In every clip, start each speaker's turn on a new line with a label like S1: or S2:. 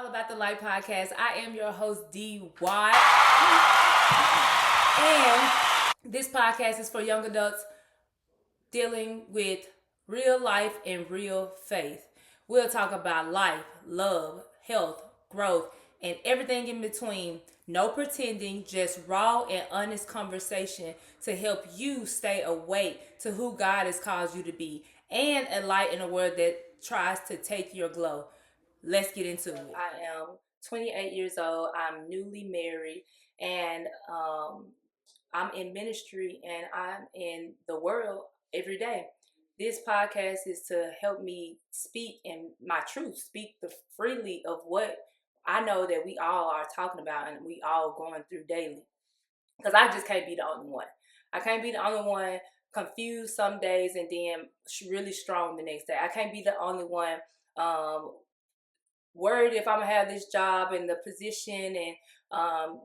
S1: All About the Light podcast. I am your host, D. Watt. And this podcast is for young adults dealing with real life and real faith. We'll talk about life, love, health, growth, and everything in between. No pretending, just raw and honest conversation to help you stay awake to who God has caused you to be and a light in a world that tries to take your glow. Let's get into it. I am 28 years old. I'm newly married, and I'm in ministry and I'm in the world every day. This podcast is to help me speak in my truth, speak the freely of what I know that we all are talking about and we all going through daily. Because I just can't be the only one. I can't be the only one confused some days and then really strong the next day. I can't be the only one worried if I'm gonna have this job and the position and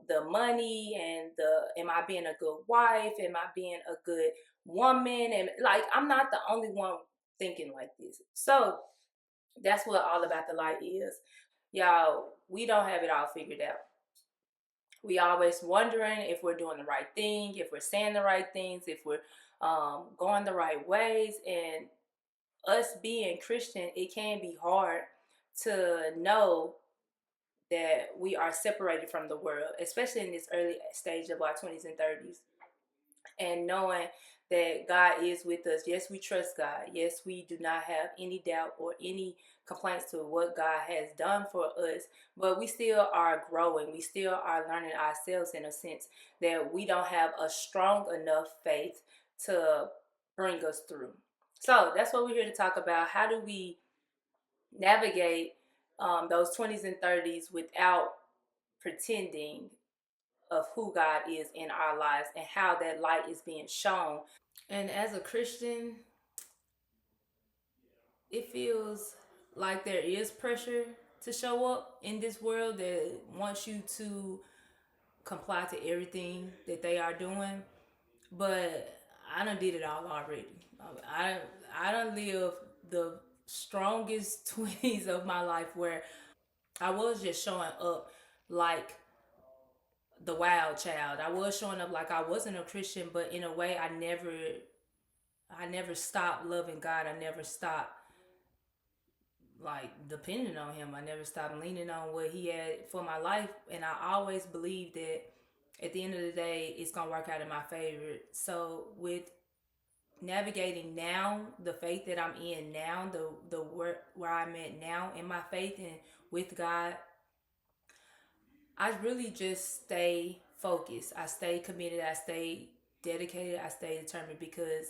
S1: the money and the am I being a good wife? Am I being a good woman? And like I'm not the only one thinking like this. So that's what All About the Light is. Y'all, we don't have it all figured out. We always wondering if we're doing the right thing, if we're saying the right things, if we're going the right ways. And us being Christian, it can be hard to know that we are separated from the world, especially in this early stage of our 20s and 30s. And knowing that God is with us. Yes, we trust God. Yes, we do not have any doubt or any complaints to what God has done for us, but we still are growing. We still are learning ourselves in a sense that we don't have a strong enough faith to bring us through. So that's what we're here to talk about. How do we navigate those 20s and 30s without pretending of who God is in our lives and how that light is being shown. And as a Christian, it feels like there is pressure to show up in this world that wants you to comply to everything that they are doing. But I done did it all already. I done lived the strongest 20s of my life where I was just showing up like the wild child. I was showing up like I wasn't a Christian, but in a way I never stopped loving God. I never stopped like depending on him. I never stopped leaning on what he had for my life. And I always believed that at the end of the day it's gonna work out in my favor. So with navigating now, the faith that I'm in now, the where I'm at now in my faith and with God, I really just stay focused. I stay committed. I stay dedicated. I stay determined because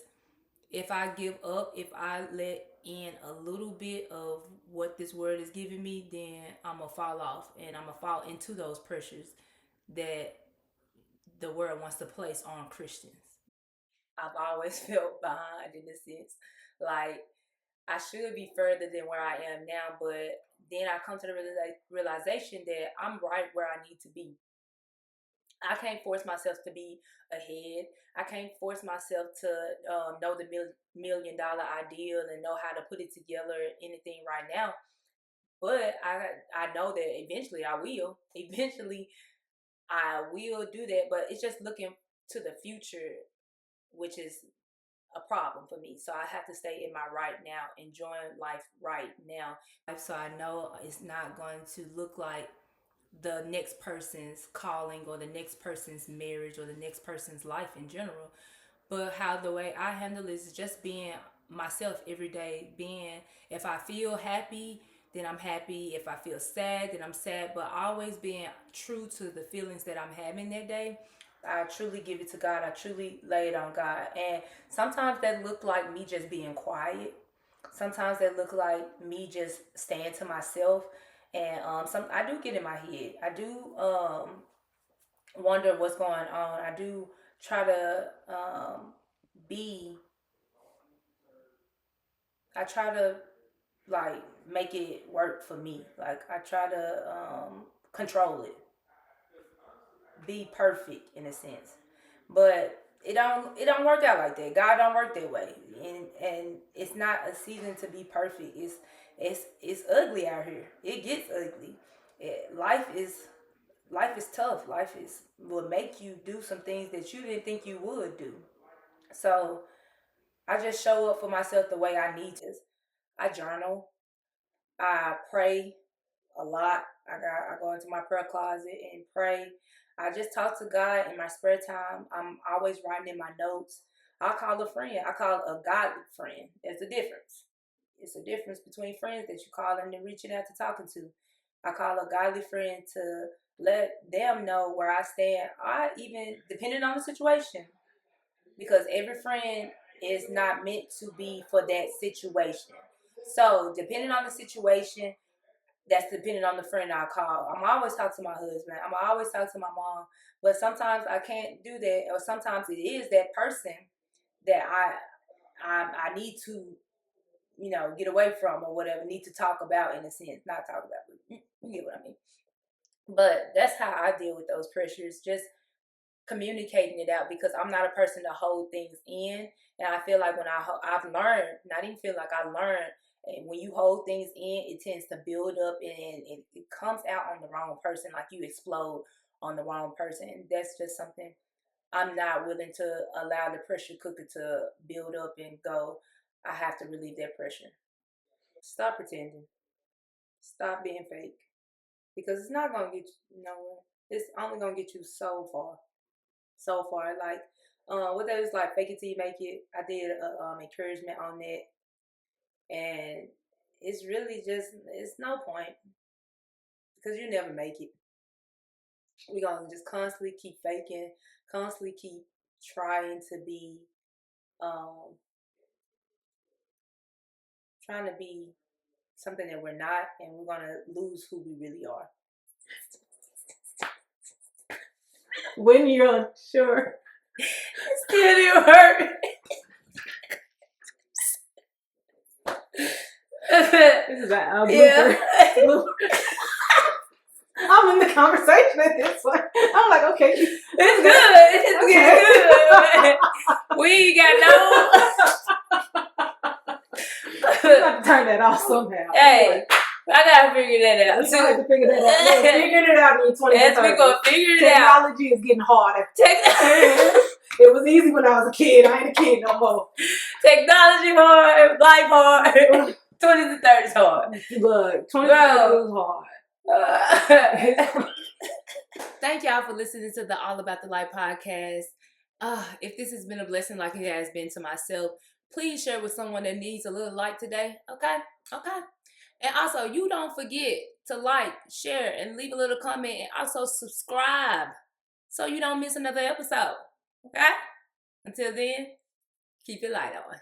S1: if I give up, if I let in a little bit of what this word is giving me, then I'm going to fall off and I'm going to fall into those pressures that the world wants to place on Christians. I've always felt behind in a sense. Like I should be further than where I am now, but then I come to the realization that I'm right where I need to be. I can't force myself to be ahead. I can't force myself to know the $1 million ideal and know how to put it together, anything right now. But I know that eventually I will. Eventually I will do that. But it's just looking to the future, which is a problem for me. So I have to stay in my right now, enjoying life right now. So I know it's not going to look like the next person's calling or the next person's marriage or the next person's life in general. But how the way I handle it is just being myself every day. Being, if I feel happy, then I'm happy. If I feel sad, then I'm sad. But always being true to the feelings that I'm having that day. I truly give it to God. I truly lay it on God. And sometimes that look like me just being quiet. Sometimes that look like me just staying to myself. And some I do get in my head. I do wonder what's going on. I do try to be. I try to like make it work for me. Like I try to control it, be perfect in a sense, but it don't work out like that. God don't work that way, and it's not a season to be perfect. It's ugly out here. It gets ugly. life is tough. Will make you do some things that you didn't think you would do. So I just show up for myself the way I need to. I journal. I pray a lot. I go into my prayer closet and pray. I just talk to God in my spare time. I'm always writing in my notes. I call a friend. I call a godly friend. There's a difference. It's a difference between friends that you call and reaching out to talking to. I call a godly friend to let them know where I stand. I even depending on the situation, because every friend is not meant to be for that situation. So depending on the situation, that's depending on the friend I call. I'm always talk to my husband. I'm always talk to my mom. But sometimes I can't do that, or sometimes it is that person that I need to, get away from or whatever. Need to talk about in a sense, not talk about. But you get what I mean. But that's how I deal with those pressures. Just communicating it out, because I'm not a person to hold things in. And I feel like when I've learned, not even feel like I learned, and when you hold things in, it tends to build up and it comes out on the wrong person, like you explode on the wrong person. And that's just something I'm not willing to allow the pressure cooker to build up and go. I have to relieve that pressure. Stop pretending. Stop being fake. Because it's not going to get you nowhere. It's only going to get you so far. So far. Like, what that is like, fake it till you make it. I did encouragement on that. And it's really just, it's no point. Because you never make it. We're going to just constantly keep faking. Constantly keep trying to be, um, trying to be something that we're not. And we're going to lose who we really are.
S2: When you're unsure.
S1: It still didn't hurt.
S2: This is a blooper. Yeah. I'm in the conversation at this point. I'm like, okay.
S1: It's good. It's good. We ain't got no.
S2: You have to turn that off somehow.
S1: Hey, I gotta figure that out.
S2: You have to figure that out. We're figuring it out in your 20s.
S1: Yes, we're gonna figure it
S2: out. Technology is getting harder. It was easy when I was a kid. I ain't a kid no more.
S1: Technology hard, life hard. 20s and 30s hard.
S2: Look, 20s and 30s was hard.
S1: Thank y'all for listening to the All About the Life podcast. If this has been a blessing like it has been to myself, please share with someone that needs a little light today. Okay? And also, you don't forget to like, share, and leave a little comment, and also subscribe so you don't miss another episode. Okay? Until then, keep your light on.